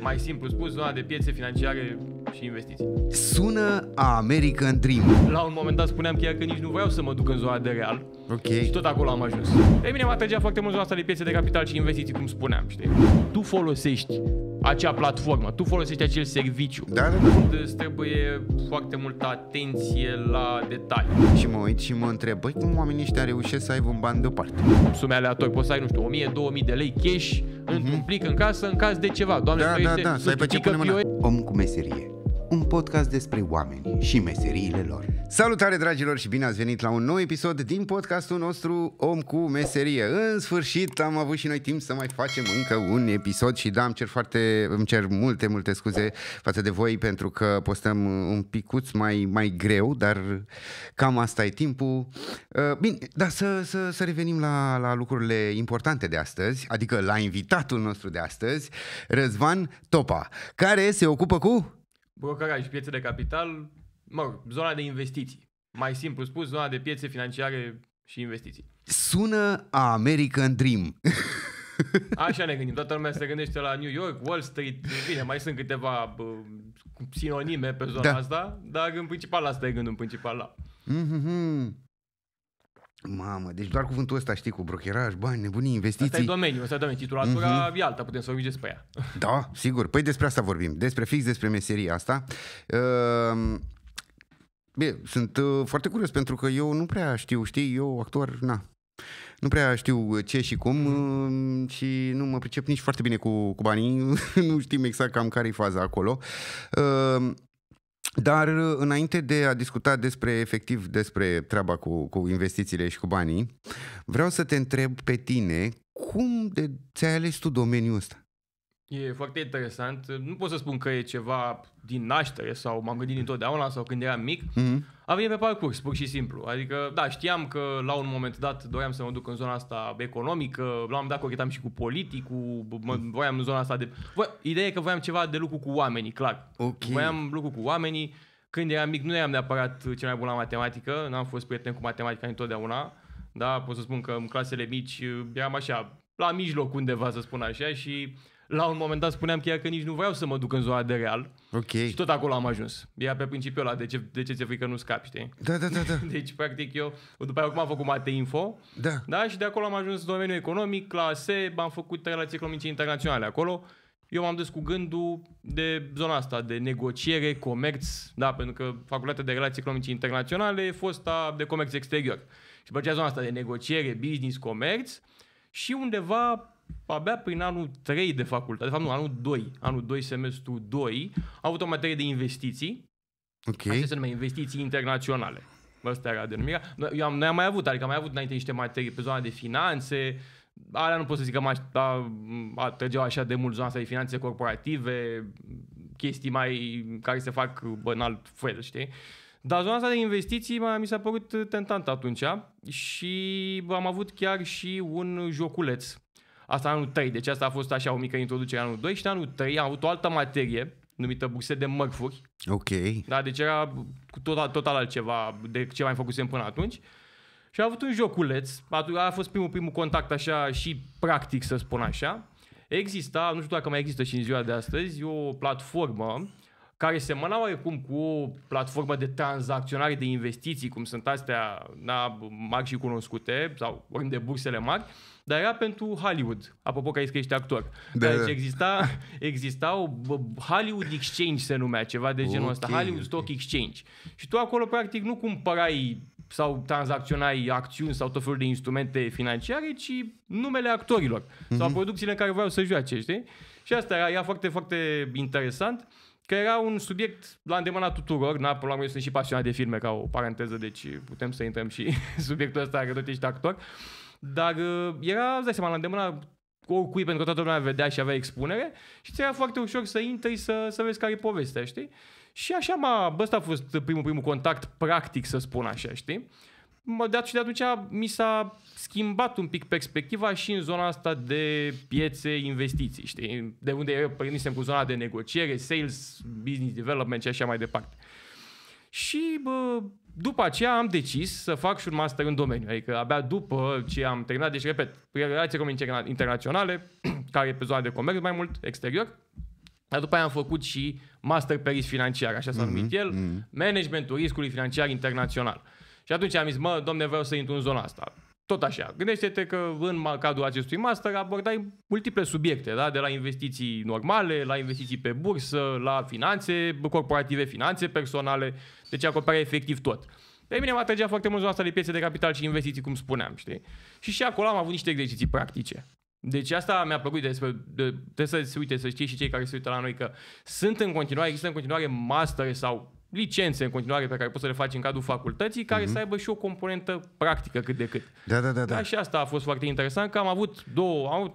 Mai simplu spus, zona de piețe financiare și investiții. Sună American Dream. La un moment dat spuneam chiar că nici nu vreau să mă duc în zona de real. Ok. Și tot acolo am ajuns. Pe mine mă atragea foarte mult zona asta de piețe de capital și investiții, cum spuneam, știi? Tu folosești acea platformă, tu folosești acel serviciu. Da. Unde îți trebuie foarte multă atenție la detalii. Și mă uit și mă întreb, băi, cum oamenii ăștia reușesc să aibă un bani deoparte? Sume aleatori, poți să ai, nu știu, 1000-2000 de lei cash într-un plic în casă în caz de ceva. Doamne, Da, să ai pe ce pune mâna. Om cu meserie. Un podcast despre oameni și meseriile lor. Salutare, dragilor, și bine ați venit la un nou episod din podcastul nostru Om cu meserie. În sfârșit am avut și noi timp să mai facem încă un episod și da, îmi cer multe scuze față de voi pentru că postăm un picuț mai greu, dar cam asta e timpul. Bine, dar să revenim la lucrurile importante de astăzi, adică la invitatul nostru de astăzi, Răzvan Topa, care se ocupă cu brokeraj, piețe de capital, zona de investiții. Mai simplu spus, zona de piețe financiare și investiții. Sună American Dream. Așa ne gândim. Toată lumea se gândește la New York, Wall Street. Bine, mai sunt câteva sinonime pe zona asta, dar în principal asta e gândul principal la. Mamă, deci doar cuvântul ăsta, știi, cu brokeraj, bani, nebunii, investiții. Asta e domeniul. Titulatura e alta, putem să vorbim despre ea. Da, sigur. Păi despre asta vorbim. Despre meseria asta. Bine, sunt foarte curios pentru că eu nu prea știu, știi, eu actor, nu prea știu ce și cum și nu mă pricep nici foarte bine cu banii. Nu știm exact cam care-i faza acolo. Dar înainte de a discuta despre treaba cu investițiile și cu banii, vreau să te întreb pe tine, cum ți-ai ales tu domeniul ăsta? E foarte interesant. Nu pot să spun că e ceva din naștere sau m-am gândit întotdeauna sau când eram mic. A venit pe parcurs, pur și simplu. Adică, da, știam că la un moment dat doream să mă duc în zona asta economică, la un moment dat cochetam și cu politicul, voiam în zona asta de... Ideea e că voiam ceva de lucru cu oamenii, clar. Okay. Voiam lucru cu oamenii. Când eram mic nu eram neapărat cel mai bun la matematică, n-am fost prieten cu matematica întotdeauna. Da, pot să spun că în clasele mici eram așa, la mijloc undeva, să spun așa, și la un moment dat spuneam chiar că nici nu vreau să mă duc în zona de real. Ok. Și tot acolo am ajuns. Era pe principiul ăla, de ce ți-e frică nu scapi, știi? Da. Deci, practic, eu după aia cum am făcut Mate Info, da, și de acolo am ajuns în domeniul economic, la ASE, am făcut relații economice internaționale acolo. Eu m-am dus cu gândul de zona asta, de negociere, comerț, da, pentru că facultatea de relații economice internaționale e fosta de comerț exterior. Și pe aceea zona asta de negociere, business, comerț, și undeva abia prin anul 3 de facultate, de fapt nu, anul 2, semestru 2, am avut o materie de investiții. Ok. Asta se numește investiții internaționale. Asta era denumirea. Noi am mai avut înainte niște materii pe zona de finanțe. Alea nu pot să zic că trăgeau așa de mult zona asta de finanțe corporative, chestii mai care se fac în alt fel, știi? Dar zona asta de investiții mi s-a părut tentant atunci și am avut chiar și un joculeț. Asta anul 3, deci asta a fost așa o mică introducere anul 2 și în anul 3 am avut o altă materie numită burse de mărfuri. Ok. Da, deci era total altceva de ce mai făcusem până atunci. Și a avut un joculeț, a fost primul contact așa și practic, să spun așa. Exista, nu știu dacă mai există și în ziua de astăzi, o platformă care semăna oarecum cu o platformă de tranzacționare de investiții, cum sunt astea mari și cunoscute, sau oriunde bursele mari, dar era pentru Hollywood, apropo că ești actor. Deci exista o Hollywood Exchange, se numea, ceva de genul ăsta, Hollywood Stock Exchange. Și tu acolo practic nu cumpărai sau tranzacționai acțiuni sau tot felul de instrumente financiare, ci numele actorilor sau producțiile în care vreau să joace, știi? Și asta era foarte, foarte interesant, că era un subiect la îndemâna tuturor. Până la urmă eu sunt și pasionat de filme, ca o paranteză, deci putem să intrăm și subiectul ăsta, că tot ești actor. Dar era, îți dai seama, la îndemâna oricui, pentru că toată lumea vedea și avea expunere și ți era foarte ușor să intri să vezi care e povestea, știi? Și așa ăsta a fost primul contact practic, să spun așa, știi? Și de atunci mi s-a schimbat un pic perspectiva și în zona asta de piețe, investiții, știi? De unde eu prindisem cu zona de negociere, sales, business development și așa mai departe. Și după aceea am decis să fac și un master în domeniu. Adică abia după ce am terminat, deci repet, relații economice internaționale, care e pe zona de comerț mai mult, exterior, Dar după aia am făcut și master pe risc financiar, așa s-a numit el, managementul riscului financiar internațional. Și atunci am zis, domne, vreau să intru în zona asta. Tot așa. Gândește-te că în cadrul acestui master abordai multiple subiecte, da? De la investiții normale, la investiții pe bursă, la finanțe corporative, finanțe personale, deci acoperea efectiv tot. Pe mine mă atragea foarte mult zona asta de piețe de capital și investiții, cum spuneam, știi? Și acolo am avut niște exerciții practice. Deci asta mi-a plăcut trebuie să se uite, să știe și cei care se uită la noi că există în continuare mastere sau licențe în continuare pe care poți să le faci în cadrul facultății, care să aibă și o componentă practică cât de cât. Da. Și asta a fost foarte interesant, că am avut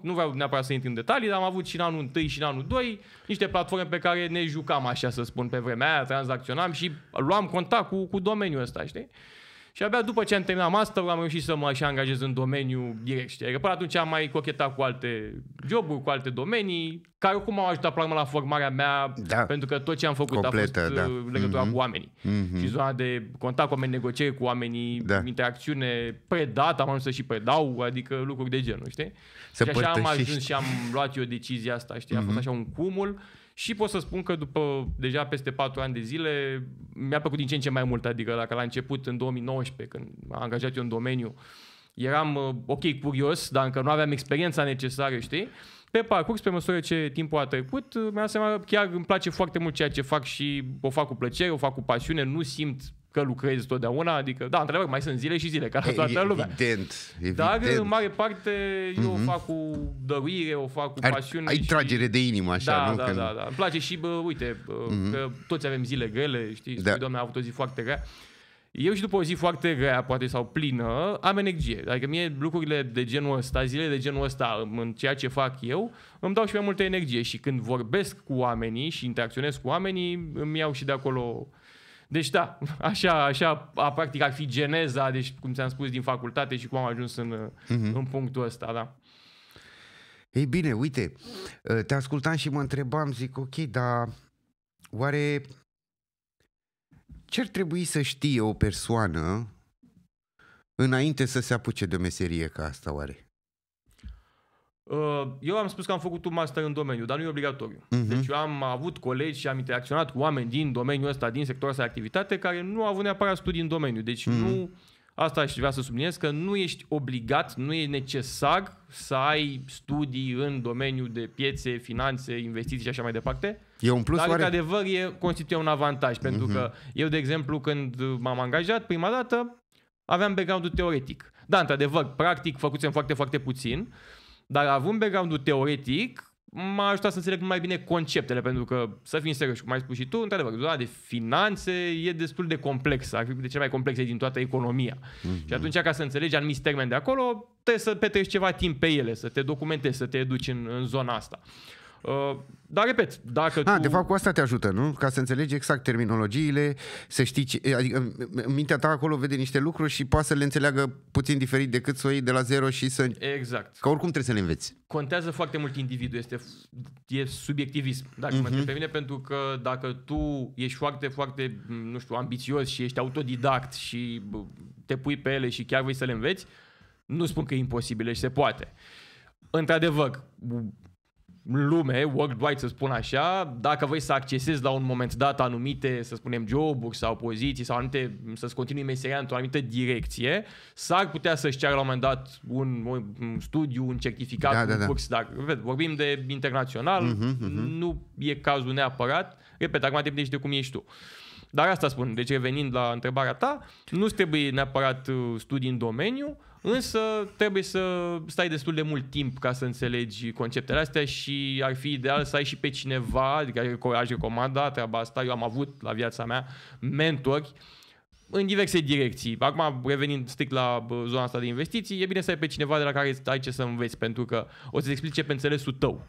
nu vreau neapărat să intru în detalii, dar am avut și în anul 1 și în anul 2 niște platforme pe care ne jucam, așa să spun, pe vremea aia, tranzacționam și luam contact cu domeniul ăsta, știi? Și abia după ce am terminat masterul am reușit să mă și angajez în domeniu direct, știi? Că până atunci am mai cochetat cu alte joburi, cu alte domenii, care oricum m-au ajutat până la formarea mea, pentru că tot ce am făcut completă, a fost legătura cu oamenii. Și zona de contact cu oameni, negociere cu oamenii, interacțiune, predat, am ajuns să și predau, adică lucruri de genul, știi? Și așa am ajuns și am luat eu decizia asta, știi? A fost așa un cumul. Și pot să spun că după deja peste 4 ani de zile mi-a plăcut din ce în ce mai mult, adică dacă la început în 2019 când m-am angajat eu în domeniu eram curios, dar încă nu aveam experiența necesară, știi? Pe parcurs, pe măsură ce timpul a trecut, mi-am seama că chiar îmi place foarte mult ceea ce fac și o fac cu plăcere, o fac cu pasiune, nu simt că lucrez totdeauna, adică, da, într-adevăr, mai sunt zile și zile, ca la toată lumea. Evident. Dar, în mare parte, eu o fac cu dăruire, o fac cu pasiune. Ai tragere de inimă, așa, nu? Da. Îmi place și, că toți avem zile grele, știi? Doamne, a avut o zi foarte grea. Eu și după o zi foarte grea, poate, sau plină, am energie. Adică mie lucrurile de genul ăsta, zilele de genul ăsta, în ceea ce fac eu, îmi dau și mai multă energie. Și când vorbesc cu oamenii și interacționez cu oamenii, îmi iau și de acolo. Deci da, așa practic ar fi geneza, deci cum ți-am spus, din facultate și cum am ajuns în punctul ăsta, da. Ei bine, uite, te ascultam și mă întrebam, zic, ok, dar oare ce ar trebui să știe o persoană înainte să se apuce de o meserie ca asta, oare? Eu am spus că am făcut un master în domeniu, dar nu e obligatoriu. Deci eu am avut colegi și am interacționat cu oameni din domeniul ăsta, din sectorul ăsta de activitate, care nu au avut neapărat studii în domeniu. Deci nu, asta aș vrea să subliniez, că nu ești obligat, nu e necesar să ai studii în domeniul de piețe, finanțe, investiții și așa mai departe. E un plus, dar, oare? într-adevăr, constituie un avantaj, pentru că eu, de exemplu, când m-am angajat prima dată, aveam background-ul teoretic. Da, într-adevăr, practic făcusem foarte, foarte puțin, dar având background-ul teoretic, m-a ajutat să înțeleg mai bine conceptele, pentru că, să fim serios, cum ai spus și tu, într-adevăr, zona de finanțe e destul de complexă, ar fi de cele mai complexe din toată economia. Și atunci, ca să înțelegi anumiți termeni de acolo, trebuie să petreci ceva timp pe ele, să te documentezi, să te educi în zona asta. Dar, repet, dacă tu... De fapt, cu asta te ajută, nu? Ca să înțelegi exact terminologiile, să știi adică mintea ta acolo vede niște lucruri și poate să le înțeleagă puțin diferit decât să o iei de la zero și să... Exact. Că oricum trebuie să le înveți. Contează foarte mult individul, e subiectivism, dacă mă întreb pe mine, pentru că dacă tu ești foarte, foarte, nu știu, ambițios și ești autodidact și te pui pe ele și chiar vrei să le înveți, nu spun că e imposibil și se poate. Într-adevăr, lume, worldwide să spun așa, dacă vrei să accesezi la un moment dat anumite, să spunem, joburi sau poziții sau anumite, să-ți continui meseria într-o anumită direcție, s-ar putea să-și ceară la un moment dat un studiu, un certificat, un curs, dar vorbim de internațional, nu e cazul neapărat, repet, acum depinde și de cum ești tu. Dar asta spun, deci revenind la întrebarea ta, nu-ți trebuie neapărat studii în domeniu, însă trebuie să stai destul de mult timp ca să înțelegi conceptele astea și ar fi ideal să ai și pe cineva, adică aș recomanda treaba asta. Eu am avut la viața mea mentori în diverse direcții. Acum, revenind strict la zona asta de investiții, e bine să ai pe cineva de la care ai ce să înveți, pentru că o să-ți explice pe înțelesul tău.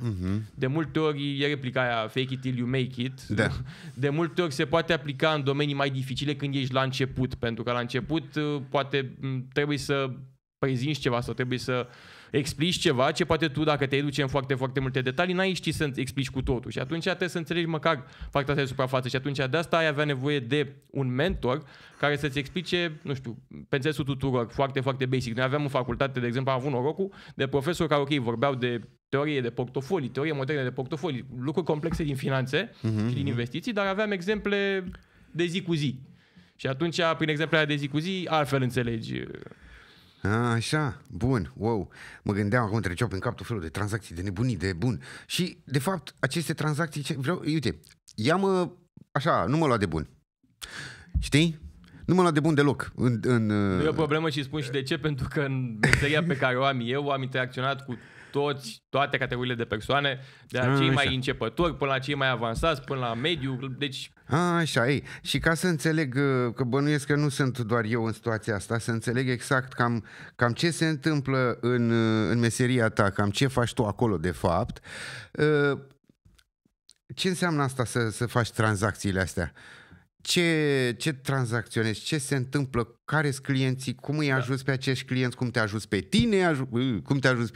De multe ori e replica aia, fake it till you make it. Da. De multe ori se poate aplica în domenii mai dificile când ești la început, pentru că la început poate trebuie să prezinți ceva sau trebuie să explici ceva ce poate tu, dacă te duci în foarte, foarte multe detalii, n-ai ști să explici cu totul. Și atunci trebuie să înțelegi măcar partea asta de suprafață. Și atunci de asta ai avea nevoie de un mentor care să-ți explice, nu știu, pe înțelesul tuturor, foarte, foarte basic. Noi aveam în facultate, de exemplu, am avut norocul de profesori care, ok, vorbeau de teorie de portofolii, teorie moderne de portofolii, lucruri complexe din finanțe și din investiții, dar aveam exemple de zi cu zi. Și atunci, prin exemplele de zi cu zi, altfel înțelegi. Așa, bun, wow. Mă gândeam acum, treceau prin cap tot felul de tranzacții, de nebunii, de bun. Și, de fapt, aceste tranzacții, uite, ia-mă, așa, nu mă lua de bun. Știi? Nu mă lua de bun deloc. Nu e o problemă și spun și de ce, pentru că în meseria pe care o am eu, am interacționat cu toate categoriile de persoane, de la cei mai începători până la cei mai avansați, până la mediu, deci... Așa, ei. Și ca să înțeleg, că bănuiesc că nu sunt doar eu în situația asta, să înțeleg exact cam ce se întâmplă în meseria ta, cam ce faci tu acolo de fapt, ce înseamnă asta să faci tranzacțiile astea? Ce tranzacționezi, ce se întâmplă, care sunt clienții, cum îi ajuți pe acești clienți, cum te ajuți pe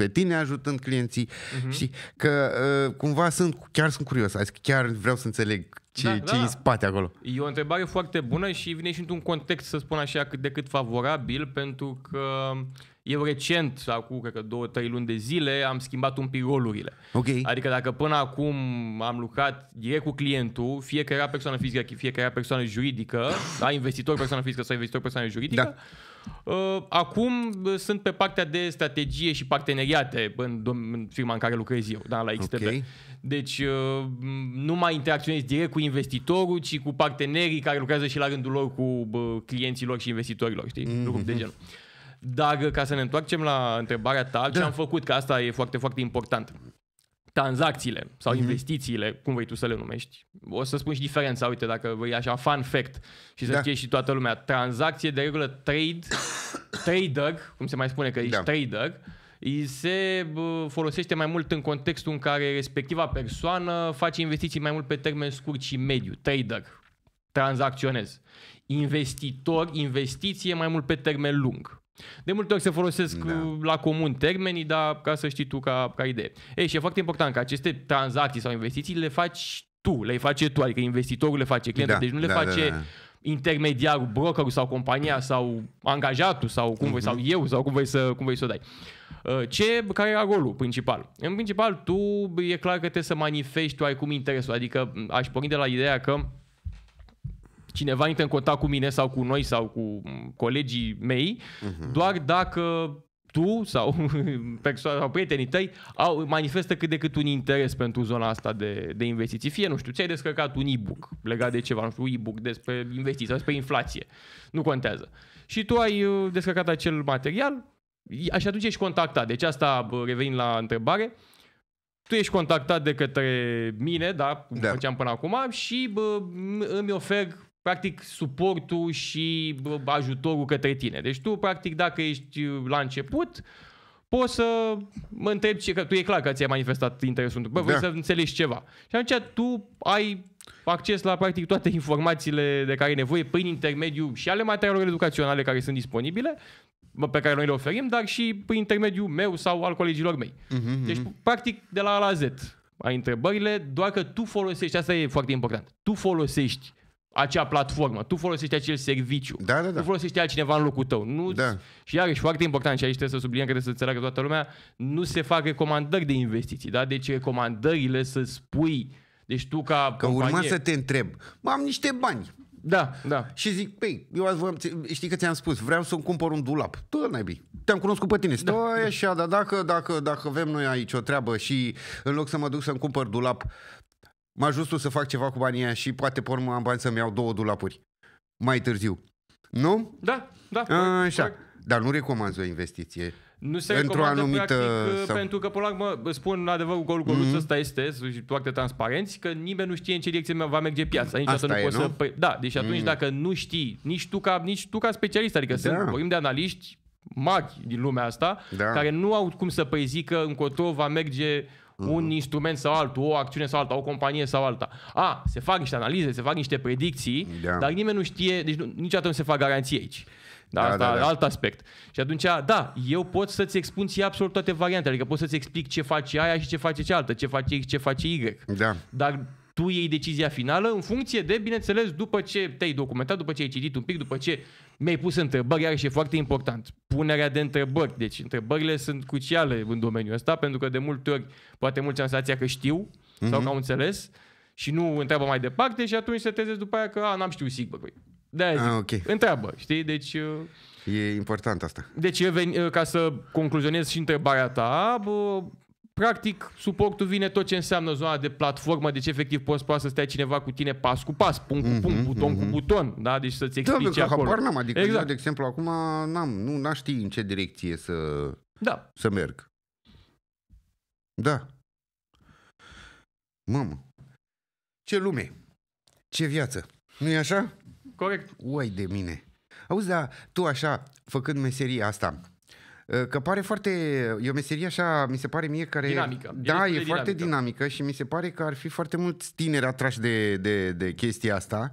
tine, ajutând clienții. Știi? Că cumva sunt curios, chiar vreau să înțeleg ce e în spate acolo. E o întrebare foarte bună și vine și într-un context, să spun așa, cât de cât favorabil, pentru că eu recent, acum cred că 2-3 luni de zile, am schimbat un pic rolurile. Okay. Adică dacă până acum am lucrat direct cu clientul, fie că era persoană fizică, fie că era persoană juridică, investitor persoană fizică sau investitor persoană juridică, acum sunt pe partea de strategie și parteneriate în firma în care lucrez eu, la XTB. Okay. Deci nu mai interacționez direct cu investitorul, ci cu partenerii care lucrează și la rândul lor cu clienților și investitorilor, știi? Lucruri de genul. Dar ca să ne întoarcem la întrebarea ta, ce am făcut, că asta e foarte, foarte important. Tranzacțiile sau investițiile, cum vrei tu să le numești. O să spun și diferența, uite, dacă vrei așa, fun fact și să știe și toată lumea. Tranzacție, de regulă, trader, cum se mai spune că ești trader, se folosește mai mult în contextul în care respectiva persoană face investiții mai mult pe termen scurt și mediu. Trader, tranzacționez. Investitor, investiție mai mult pe termen lung. De multe ori se folosesc la comun termenii, dar ca să știi tu ca idee. Și e foarte important că aceste tranzacții sau investiții le faci tu, le face tu, adică investitorul le face clientul, deci nu le face intermediarul, brokerul sau compania sau angajatul sau cum vrei, sau eu sau cum vrei să o dai. Care era rolul principal? În principal, tu e clar că trebuie să manifesti oarecum interesul, adică aș porni de la ideea că cineva intră în contact cu mine sau cu noi sau cu colegii mei doar dacă tu sau persoana sau prietenii tăi manifestă cât de cât un interes pentru zona asta de investiții. Fie, nu știu, ți-ai descărcat un e-book legat de ceva, nu știu, e-book despre investiții sau despre inflație. Nu contează. Și tu ai descărcat acel material și atunci ești contactat. Deci asta, revenind la întrebare, tu ești contactat de către mine, cum făceam până acum, și îmi ofer practic suportul și ajutorul către tine. Deci tu, practic, dacă ești la început, poți să mă întrebi, că tu e clar că ți-ai manifestat interesul, vrei să înțelegi ceva. Și atunci tu ai acces la practic toate informațiile de care ai nevoie prin intermediul și ale materialelor educaționale care sunt disponibile, pe care noi le oferim, dar și prin intermediul meu sau al colegilor mei. Deci, practic, de la A la Z ai întrebările, doar că tu folosești, asta e foarte important, tu folosești acea platformă, tu folosești acel serviciu, nu folosești altcineva în locul tău. Și iarăși, foarte important, și aici trebuie să subliniem, că trebuie să înțeleagă toată lumea, nu se fac recomandări de investiții, deci recomandările să spui, deci tu ca companie... urma să te întreb, am niște bani. Și zic, știi că ți-am spus, vreau să-mi cumpăr un dulap. Naibii, te-am cunoscut pe tine. E așa, dar dacă avem noi aici o treabă și în loc să mă duc să-mi cumpăr dulap, mă ajut tu să fac ceva cu banii aia și poate pe urmă am bani să-mi iau 2 dulapuri mai târziu. Nu? Da. Așa. Dar nu recomanzi o investiție. Nu se recomandă, practic, pentru că, până la urmă, spun adevărul, goluțul ăsta este, și foarte transparenți, că nimeni nu știe în ce direcție va merge piața. Niciodată nu poți să... deci atunci dacă nu știi, nici tu ca specialist, adică vorbim de analiști mari din lumea asta, care nu au cum să prezică încotro va merge un instrument sau altul, o acțiune sau alta, o companie sau alta. Se fac niște analize, se fac niște predicții, dar nimeni nu știe, deci niciodată nu se fac garanții aici. Alt aspect. Și atunci, eu pot să-ți expun ție absolut toate variantele, adică pot să-ți explic ce face aia și ce face cealaltă, ce face X, ce face Y. Dar tu iei decizia finală în funcție de, bineînțeles, după ce te-ai documentat, după ce ai citit un pic, după ce mi-ai pus întrebări, iar și e foarte important, punerea de întrebări. Deci întrebările sunt cruciale în domeniul ăsta, pentru că de multe ori poate mulți am senzația că știu sau că au înțeles și nu întreabă mai departe și atunci se trezesc după aia că n-am știut sigur. De-aia zic, okay. Întreabă, știi? Deci... E important asta. Deci, ca să concluzionez și întrebarea ta, practic, suportul vine tot ce înseamnă zona de platformă, deci efectiv poate să stea cineva cu tine pas cu pas, punct cu punct, buton cu buton, da? Deci să-ți explice acolo. Habar n-am, adică exact. Eu, de exemplu, acum n-aș ști în ce direcție să merg. Da. Mamă, ce lume, ce viață, nu-i așa? Corect. Uai de mine. Auzi, dar tu așa, făcând meseria asta, că pare foarte, e o meserie așa, mi se pare mie care... Dinamică. Da, e foarte dinamică și mi se pare că ar fi foarte mulți tineri atrași de chestia asta,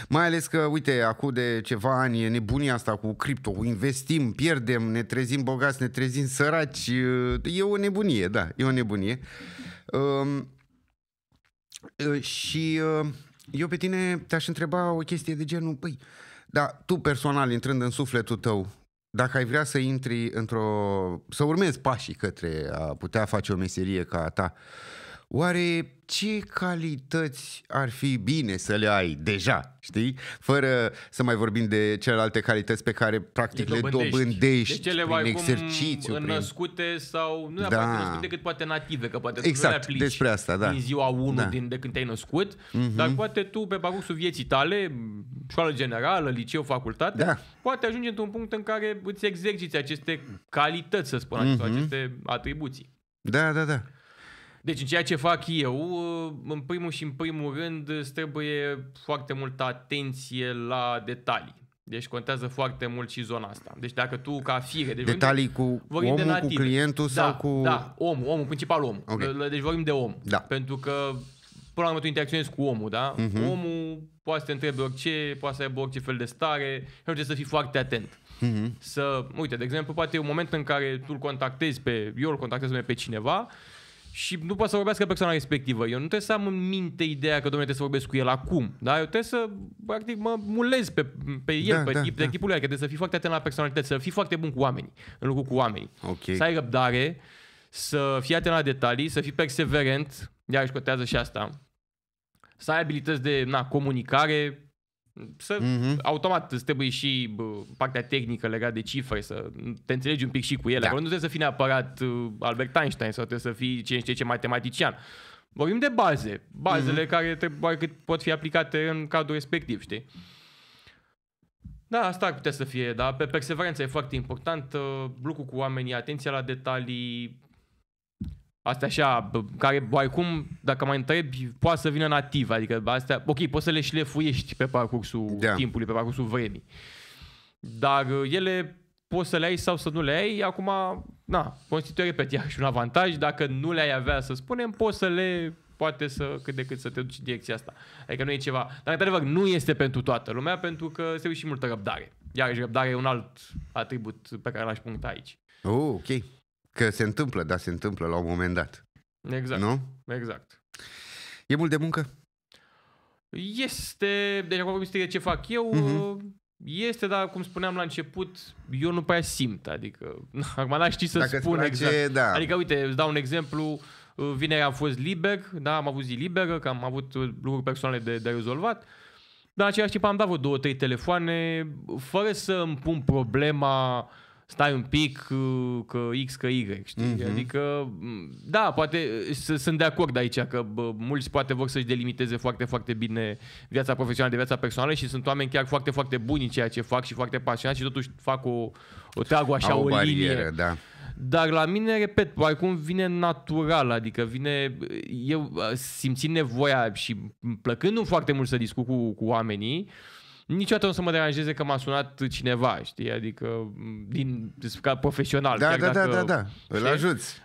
mai ales că, uite, acum de ceva ani e nebunia asta cu cripto, investim, pierdem, ne trezim bogați, ne trezim săraci, e o nebunie, da, e o nebunie. Și eu pe tine te-aș întreba o chestie de genul, păi, dar tu personal, intrând în sufletul tău, dacă ai vrea să intri să urmezi pașii către a putea face o meserie ca a ta, oare ce calități ar fi bine să le ai deja, știi? Fără să mai vorbim de celelalte calități pe care practic le dobândești deci prin exercițiu. Născute sau nu neapărat născute, cât poate native, că poate exact, tu nu le aplici despre asta, da. din ziua 1, de când te-ai născut, dar poate tu pe parcursul vieții tale, școală generală, liceu, facultate, poate ajunge într-un punct în care îți exerciți aceste calități, să spun așa, aceste atribuții. Da. Deci în ceea ce fac eu, în primul rând, îți trebuie foarte multă atenție la detalii. Deci contează foarte mult și zona asta. Deci dacă tu ca fire... Deci detalii cu omul, cu clientul sau cu... Da, omul, principal om. Okay. Deci vorbim de om. Da. Pentru că până la urmă tu interacționezi cu omul, da? Omul poate să te întrebe orice, poate să aibă orice fel de stare și trebuie să fii foarte atent. Uite, de exemplu, poate e un moment în care tu eu îl contactez pe cineva și nu poate să vorbească persoana respectivă. Eu nu trebuie să am în minte ideea că, domnule, trebuie să vorbesc cu el acum. Da? Eu trebuie să, practic, mă mulez pe el, pe tipul lui, că trebuie să fii foarte atent la personalități, să fii foarte bun cu oamenii, în lucru cu oamenii. Okay. Să ai răbdare, să fii atent la detalii, să fii perseverent, iarăși contează și asta. Să ai abilități de comunicare, automat îți trebuie și partea tehnică legată de cifre, să te înțelegi un pic și cu ele. Acolo nu trebuie să fii neapărat Albert Einstein sau trebuie să fii ce matematician. Vorbim de bazele care pot fi aplicate în cadrul respectiv, știi? Da, asta ar putea să fie, da? Pe perseverență e foarte important, lucru cu oamenii, atenția la detalii, astea așa, care oarecum, dacă mai întrebi, poate să vină nativ, adică astea, ok, poți să le șlefuiești pe parcursul timpului, pe parcursul vremii. Dar ele poți să le ai sau să nu le ai, acum, constituie, repet, iarăși un avantaj, dacă nu le ai avea, să spunem, poți să poate să, cât de cât să te duci în direcția asta. Adică nu e ceva, dar într-adevăr nu este pentru toată lumea, pentru că se și multă răbdare. Iarăși răbdarea e un alt atribut pe care l-aș puncta aici. Ok. Că se întâmplă la un moment dat. Exact. Nu? Exact. E mult de muncă? Este, deci acum vorbim de ce fac eu, este, dar cum spuneam la început, eu nu prea simt, adică acum n-aș ști să spun exact. Da. Adică uite, îți dau un exemplu, vineri am fost liber, da, am avut zi liberă, că am avut lucruri personale de rezolvat, dar în același timp am dat vreo 2-3 telefoane, fără să îmi pun problema stai un pic că X, că Y, știi? Adică, da, poate sunt de acord aici că mulți poate vor să-și delimiteze foarte, foarte bine viața profesională de viața personală și sunt oameni chiar foarte, foarte buni în ceea ce fac și foarte pasionați și totuși fac o trag așa o barieră, linie. Da. Dar la mine, repet, oarecum vine natural, adică eu simțind nevoia și plăcându-mi foarte mult să discut cu oamenii, niciodată nu o să mă deranjeze că m-a sunat cineva, știi? Adică ca profesional. Da.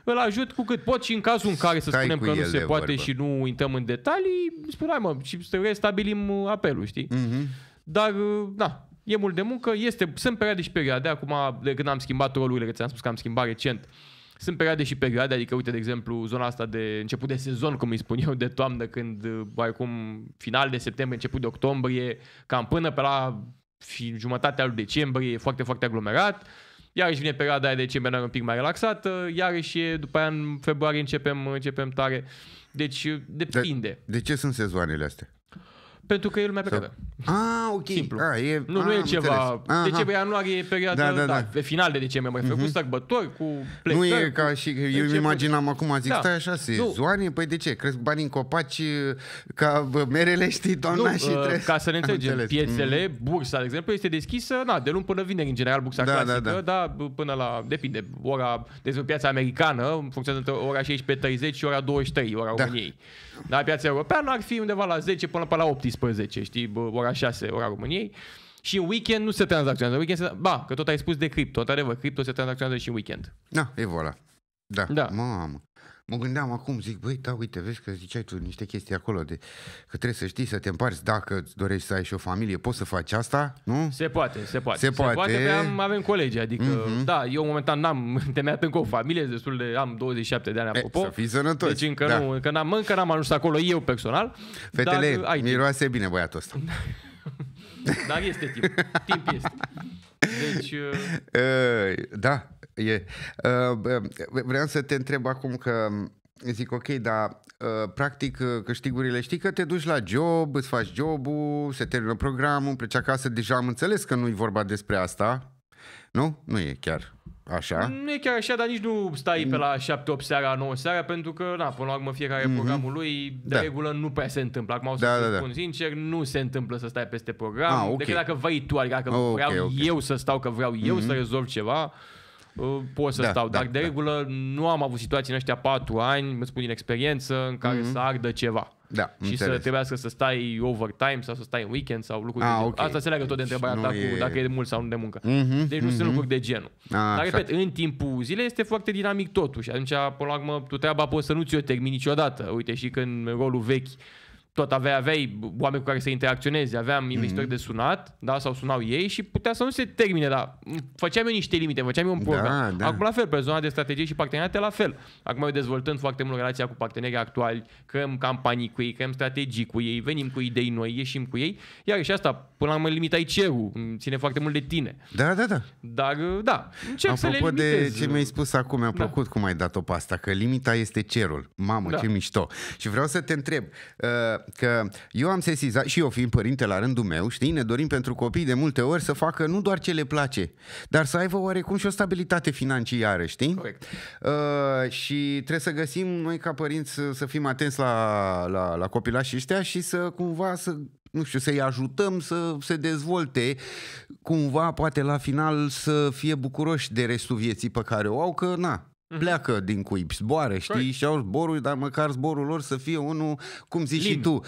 Îl ajut cu cât pot și în cazul în care să spunem că nu se poate și nu intrăm în detalii, spune, și să restabilim apelul, știi? Dar, e mult de muncă, sunt perioade și perioade. Acum, de când am schimbat rolurile, că ți-am spus că am schimbat recent, Sunt perioade și perioade, adică uite, de exemplu, zona asta de început de sezon, cum îi spun eu, de toamnă, când oarecum final de septembrie, început de octombrie, cam până pe la jumătatea lui decembrie e foarte, foarte aglomerat. Iarăși vine perioada aia de decembrie un pic mai relaxată, iarăși după aia în februarie începem tare. Deci depinde. De ce sunt sezoanele astea? Pentru că e lumea plecată. Ok. Simplu. Nu e ceva. Decembrie, ianuarie e perioada, final de decembrie, cu sărbători, cu plecări. Nu e ca și, eu îmi imaginam acum, zic, stai așa, sezoane? Păi de ce? Cresc banii în copaci ca merele, știi, toamna și trebuie... Ca să ne înțelegem, piețele, bursa, de exemplu, este deschisă, de luni până vineri, în general, bursa clasică, până la, depinde, ora, de exemplu, piața americană, funcționează între ora 16:30 și ora 23, ora României. Dar piața europeană ar fi undeva la 10 până la 18, știi, ora 6, ora României. Și în weekend nu se tranzacționează. Că tot ai spus de cripto. Într-adevăr, cripto se tranzacționează și în weekend. E voilà. Da. Mamă. Mă gândeam acum, zic, băi, uite, vezi că ziceai tu niște chestii acolo, că trebuie să știi să te împarți dacă dorești să ai și o familie, poți să faci asta, nu? Se poate. Avem colegi, adică, eu momentan n-am întemeiat încă o familie, destul de, am 27 de ani, apropo. Să fii sănătos. Deci încă n-am ajuns acolo eu personal. Fetele, miroase bine băiatul ăsta. Dar este timp. Timp este. Deci... Da. Vreau să te întreb acum că zic ok, dar practic câștigurile, știi că te duci la job, îți faci jobul, se termină programul, pleci acasă, deja am înțeles că nu-i vorba despre asta, nu? Nu e chiar așa. Nu e chiar așa, dar nici nu stai pe la 7-8 seara, 9 seara, pentru că, până la urmă, fiecare programul lui, de regulă, nu prea se întâmplă. Acum o să spun sincer, nu se întâmplă să stai peste program, decât dacă vrei tu, adică dacă vreau eu să stau, că vreau eu să rezolv ceva, pot să stau. Dar de regulă nu am avut situații în ăștia 4 ani, mă spun din experiență, în care să ardă ceva. Și să trebuiască să stai overtime sau să stai în weekend sau lucruri de genul. Asta se leagă tot de întrebarea ta cu dacă e de mult sau nu de muncă. Deci nu sunt lucruri de genul. Dar, repet, în timpul zilei este foarte dinamic totul și atunci, până la urmă, tu treaba poți să nu ți-o termini niciodată. Uite, și când rolul vechi tot aveai oameni cu care să interacționezi, aveam investitori de sunat, sau sunau ei și putea să nu se termine, dar făceam eu niște limite, făceam eu un program. Acum la fel, pe zona de strategie și parteneriate la fel. Acum eu dezvoltând foarte mult relația cu partenerii actuali, creăm campanii cu ei, creăm strategii cu ei, venim cu idei noi, ieșim cu ei, iar și asta, până la urmă limitai cerul, ține foarte mult de tine. Da. Dar, încerc să le limitez. Apropo de ce mi-ai spus acum, mi-a plăcut cum ai dat-o pe asta, că limita este cerul. Mamă, ce mișto. Și vreau să te întreb, că eu am sesizat, și eu fiind părinte la rândul meu, știi, ne dorim pentru copii de multe ori să facă nu doar ce le place, dar să aibă oarecum și o stabilitate financiară, știi? Corect. Și trebuie să găsim noi ca părinți să fim atenți la copilașii ăștia și să cumva să-i ajutăm să se dezvolte, cumva poate la final să fie bucuroși de restul vieții pe care o au, că pleacă din cuib, zboară, știi, și au zborul, dar măcar zborul lor să fie unul, cum zici și tu,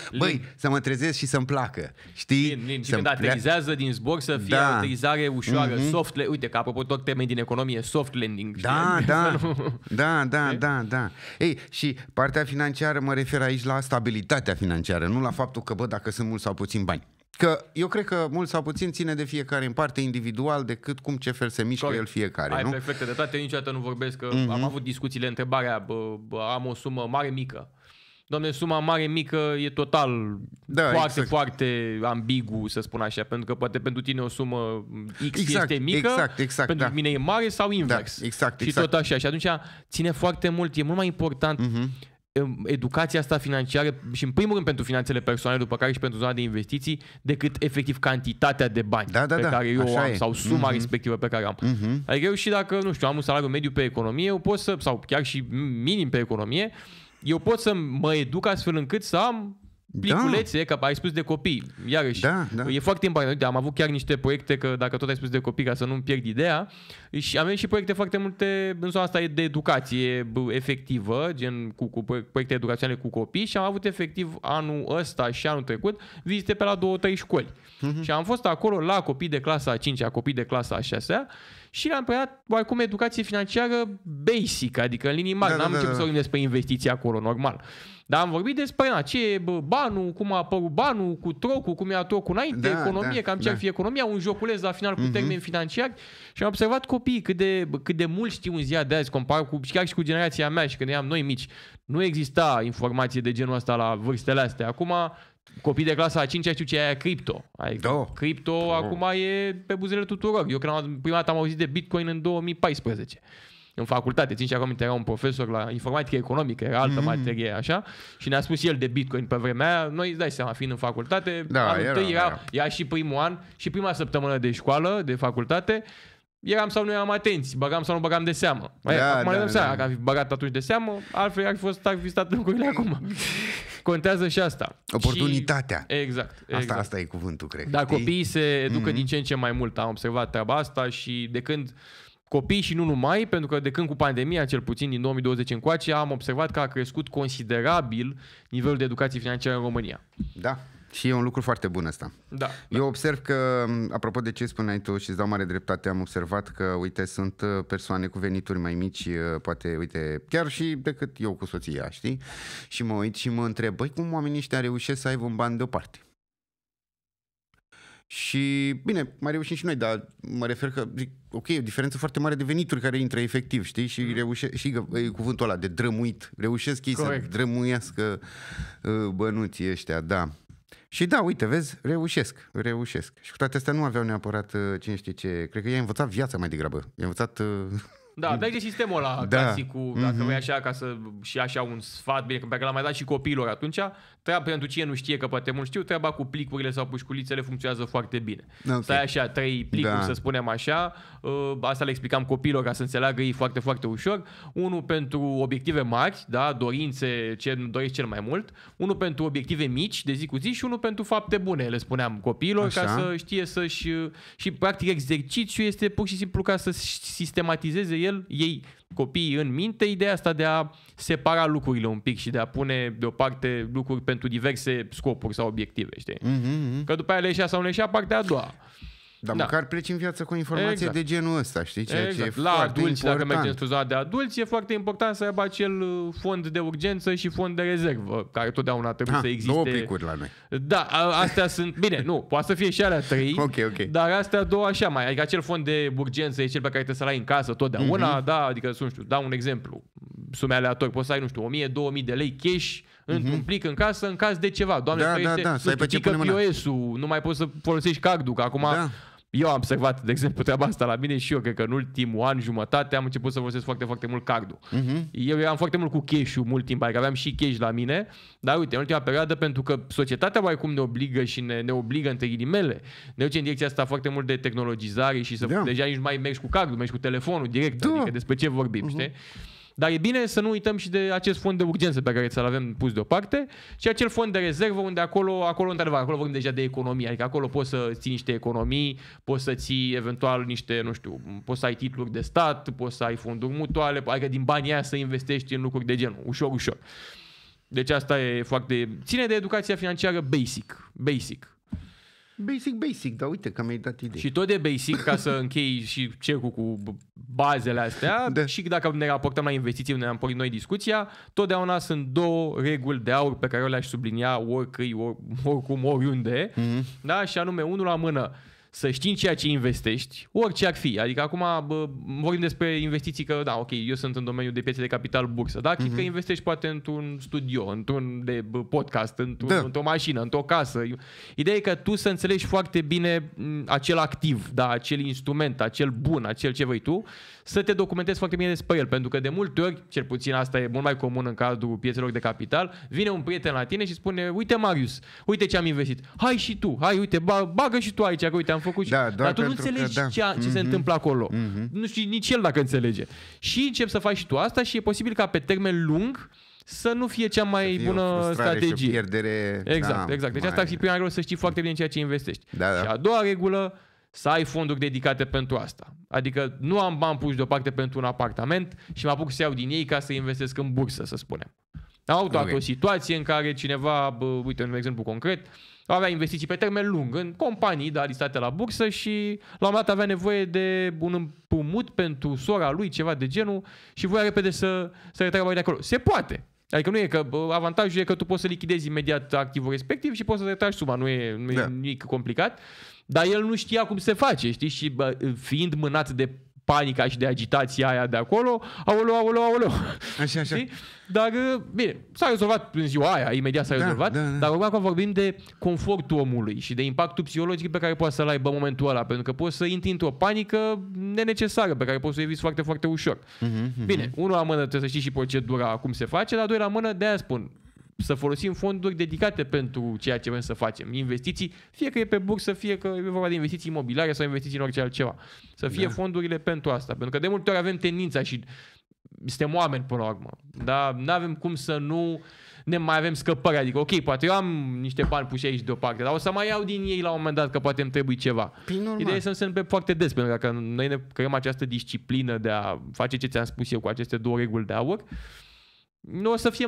să mă trezesc și să-mi placă, știi? Și când aterizează din zbor să fie o aterizare ușoară, soft landing, uite, că apropo tot termeni din economie, soft landing. Da. Ei, și partea financiară, mă refer aici la stabilitatea financiară, nu la faptul că, dacă sunt mulți sau puțini bani. Că eu cred că mult sau puțin ține de fiecare în parte individual, decât ce fel se mișcă el fiecare. Ai perfectă dreptate, niciodată nu vorbesc, că am avut discuțiile, întrebarea, am o sumă mare-mică. Doamne, suma mare-mică e total foarte ambigu, să spun așa, pentru că poate pentru tine o sumă X este mică, pentru mine e mare sau invers. Și tot așa. Și atunci ține foarte mult, e mult mai important educația asta financiară și în primul rând pentru finanțele personale, după care și pentru zona de investiții, decât efectiv cantitatea de bani pe care eu am sau suma respectivă pe care am. Adică eu și dacă, nu știu, am un salariu mediu pe economie, eu pot să, sau chiar și minim pe economie, eu pot să mă educ astfel încât să am pliculețe, că ai spus de copii, iarăși, e foarte important. Am avut chiar niște proiecte, că dacă tot ai spus de copii, ca să nu-mi pierd ideea, și avem și proiecte foarte multe în zona asta de educație efectivă, gen cu proiecte educaționale cu copii, și am avut efectiv anul ăsta și anul trecut vizite pe la 2-3 școli. Și am fost acolo la copii de clasa a 5-a, copii de clasa a 6-a, și le-am predat oarecum educație financiară basic, adică în linii mari. N-am început să vorbim despre investiții acolo, normal. Dar am vorbit despre ce e banul, cum a apărut banul, cu trocul, cum e trocul înainte, economie, cam ce ar fi economia, un joculeț la final cu termeni financiari. Și am observat copiii cât de mult știu în ziua de azi, comparat cu, chiar și cu generația mea și când eram noi mici. Nu exista informație de genul ăsta la vârstele astea. Acum copiii de clasa a 5-a știu ce e aia cripto. Cripto acum e pe buzele tuturor. Eu prima dată am auzit de Bitcoin în 2014. În facultate, țin și acum era un profesor la informatică economică, era altă materie așa, și ne-a spus el de Bitcoin pe vremea aia. Noi, îți dai seama, fiind în facultate, era și primul an și prima săptămână de școală, de facultate, eram sau nu eram atenți, băgam sau nu băgam de seamă. Acum ne dăm seama că am fi băgat atunci de seamă, altfel ar fi stat lucrurile acum. Contează și asta. Oportunitatea. Exact. Asta e cuvântul, cred. Dar copiii se educă din ce în ce mai mult. Am observat treaba asta și de când copii și nu numai, pentru că de când cu pandemia, cel puțin din 2020 încoace, am observat că a crescut considerabil nivelul de educație financiară în România. Da. Și e un lucru foarte bun ăsta. Da. Eu observ că, apropo de ce spuneai tu și îți dau mare dreptate, am observat că, uite, sunt persoane cu venituri mai mici, poate, uite, chiar și decât eu cu soția, știi? Și mă uit și mă întreb, băi, cum oamenii ăștia reușesc să aibă un ban deoparte? Și, bine, mai reușim și noi, dar mă refer că, ok, e o diferență foarte mare de venituri care intră efectiv, știi? Și reușesc, și cuvântul ăla de drămuit, reușesc ei să drămuiască bănuții ăștia, da. Și da, uite, vezi, reușesc. Și cu toate astea nu aveau neapărat, cine știe ce, cred că i-a învățat viața mai degrabă. I-a învățat... Da, merge sistemul ăla clasicul, dacă vrei așa, ca să și așa un sfat, bine, pe care l-am mai dat și copiilor atunci, pentru cine nu știe, că poate mult știu, treaba cu plicurile sau pușculițele funcționează foarte bine. Okay. Stai așa, 3 plicuri, să spunem așa, asta le explicam copiilor ca să înțeleagă ei foarte, foarte ușor. Unul pentru obiective mari, da, dorințe, ce dorești cel mai mult, unul pentru obiective mici, de zi cu zi, și unul pentru fapte bune, le spuneam copiilor, așa, ca să știe să-și... Și practic exercițiul este pur și simplu ca să sistematizeze ei, copiii, în minte ideea asta de a separa lucrurile un pic și de a pune deoparte lucruri pentru diverse scopuri sau obiective, știi? Că după aia le ieșea sau nu le ieșea partea a doua. Dar măcar pleci în viață cu informație de genul ăsta, știi? Ceea ce e la foarte adulți, important. dacă mergem într-o zonă de adulți, e foarte important să aibă acel fond de urgență și fond de rezervă, care totdeauna trebuie să existe. 2 plicuri la noi. Da, astea sunt... Bine, nu, poate să fie și alea 3, okay. Dar astea 2 așa mai. Adică acel fond de urgență e cel pe care trebuie să-l ai în casă totdeauna, da, adică, nu știu, dau un exemplu, sume aleatori, poți să ai, nu știu, 1000-2000 de lei cash într-un plic în casă în caz de ceva. Doamne, pică POS-ul, nu mai poți să folosești cardul, că acum... Eu am observat, de exemplu, treaba asta la mine și eu cred că în ultimul an, jumătate, am început să folosesc foarte, foarte mult cardul. Eu eram foarte mult cu cash-ul mult timp, adică aveam și cash la mine, dar uite, în ultima perioadă, pentru că societatea oarecum ne obligă și ne obligă între ghilimele, ne duce în direcția asta foarte mult de tehnologizare și deja nici nu mai mergi cu cardul, mergi cu telefonul direct, adică despre ce vorbim, știi? Dar e bine să nu uităm și de acest fond de urgență pe care să-l avem pus deoparte și acel fond de rezervă unde acolo într-adevăr, acolo vorbim deja de economie, adică acolo poți să ții niște economii, poți să ții eventual niște, nu știu, poți să ai titluri de stat, poți să ai fonduri mutuale, adică din banii aia să investești în lucruri de genul, ușor. Deci asta e foarte... Ține de educația financiară basic. Basic, dar uite că mi-ai dat idei. Și tot de basic, ca să închei și cercul cu bazele astea, și dacă ne raportăm la investiții, unde am pornit noi discuția, totdeauna sunt 2 reguli de aur pe care eu le-aș sublinia oricum, oriunde, da? Și anume, unul la mână, să știi în ceea ce investești, orice ar fi. Adică acum vorbim despre investiții că, da, ok, eu sunt în domeniul de piețe de capital bursă, da? Că investești poate într-un studio, într-un de podcast, într-o mașină, într-o casă. Ideea e că tu să înțelegi foarte bine acel activ, da? Acel instrument, acel bun, acel ce vrei tu, să te documentezi foarte bine despre el, pentru că de multe ori, cel puțin asta e mult mai comun în cadrul piețelor de capital, vine un prieten la tine și spune, uite Marius, uite ce am investit, hai și tu, hai, uite, bagă și tu aici, că uite, am făcut și... Dar tu nu înțelegi ce se întâmplă acolo. Nu știi nici el dacă înțelege. Și începi să faci și tu asta și e posibil ca pe termen lung să nu fie cea mai bună strategie. Și o pierdere... Exact. Deci asta ar fi prima regulă, să știi foarte bine ceea ce investești. Și a doua regulă, să ai fonduri dedicate pentru asta. Adică nu am bani puși deoparte pentru un apartament și mă apuc să iau din ei ca să investesc în bursă, să spunem. Am avut o situație în care cineva, uite, un exemplu concret, avea investiții pe termen lung în companii, listate la bursă și la un moment dat avea nevoie de un împrumut pentru sora lui, ceva de genul, și voia repede să retragă banii de acolo. Se poate. Adică nu e că avantajul e că tu poți să lichidezi imediat activul respectiv și poți să retragi suma, nu e nimic complicat. Dar el nu știa cum se face, știi? Și fiind mânat de panica și de agitația aia de acolo, aoleu. Așa. Știi? Dar, bine, s-a rezolvat în ziua aia, imediat s-a rezolvat, dar acum vorbim de confortul omului și de impactul psihologic pe care poate să-l aibă în momentul ăla, pentru că poți să intri într-o panică nenecesară, pe care poți să o eviți foarte, foarte ușor. Bine, unul la mână trebuie să știi și procedura cum se face, dar doi la mână, de-aia spun, să folosim fonduri dedicate pentru ceea ce vrem să facem. Investiții, fie că e pe bursă, fie că e vorba de investiții imobiliare sau investiții în orice altceva. Să fie fondurile pentru asta. Pentru că de multe ori avem tendința și suntem oameni până la urmă. Dar nu avem cum să nu ne mai avem scăpări. Adică, ok, poate eu am niște bani puși aici deoparte, dar o să mai iau din ei la un moment dat că poate îmi trebuie ceva. Ideea e să nu se întâmple foarte des, pentru că noi ne creăm această disciplină de a face ce ți-am spus eu cu aceste 2 reguli de aur, nu o să fie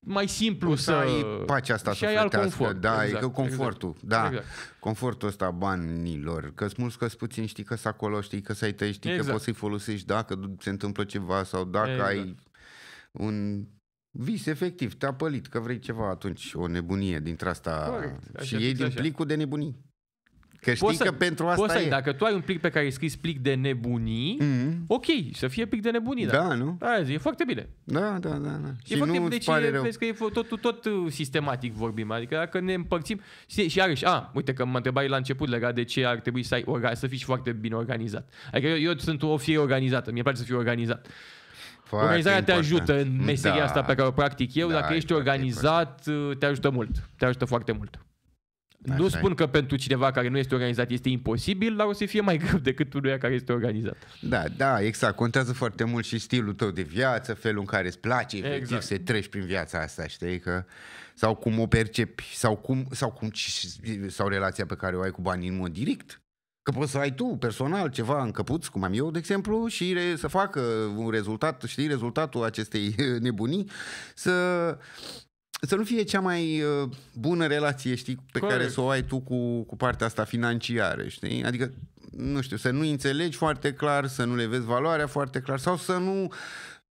mai simplu să ai pacea asta și ai alt confort. Da, exact, e că confortul. Da, exact. Confortul ăsta banilor. Că-s mulți, că-s puțin, știi că-s acolo, știi că s-ai tăi, știi că poți să-i folosești dacă se întâmplă ceva sau dacă ai un vis efectiv, te-a pălit că vrei ceva atunci, o nebunie dintre asta și iei din plicul de nebunii. Că știi că pentru asta e. Dacă tu ai un plic pe care ai scris plic de nebunii, ok, să fie plic de nebunii. Da, nu? Aia e foarte bine. Da. Și foarte bine, deci vezi că e tot sistematic vorbim. Adică dacă ne împărțim și iarăși, uite că mă întrebai la început legat de ce ar trebui să fii foarte bine organizat. Adică eu sunt o fire organizată, mie place să fiu organizat. Foarte organizarea te ajută în meseria asta pe care o practic eu. Dacă ești organizat, te ajută mult. Te ajută foarte mult. Nu spun că pentru cineva care nu este organizat este imposibil, dar o să fie mai greu decât unuia care este organizat. Da, exact. Contează foarte mult și stilul tău de viață, felul în care îți place efectiv să treci prin viața asta, știi? Că, sau cum o percepi, sau relația pe care o ai cu banii în mod direct. Că poți să ai tu personal ceva în căpuț, cum am eu, de exemplu, și să facă un rezultat, știi, rezultatul acestei nebunii, să nu fie cea mai bună relație, știi, pe care să o ai tu cu partea asta financiară, știi? Adică, nu știu, să nu înțelegi foarte clar, să nu le vezi valoarea foarte clar sau să nu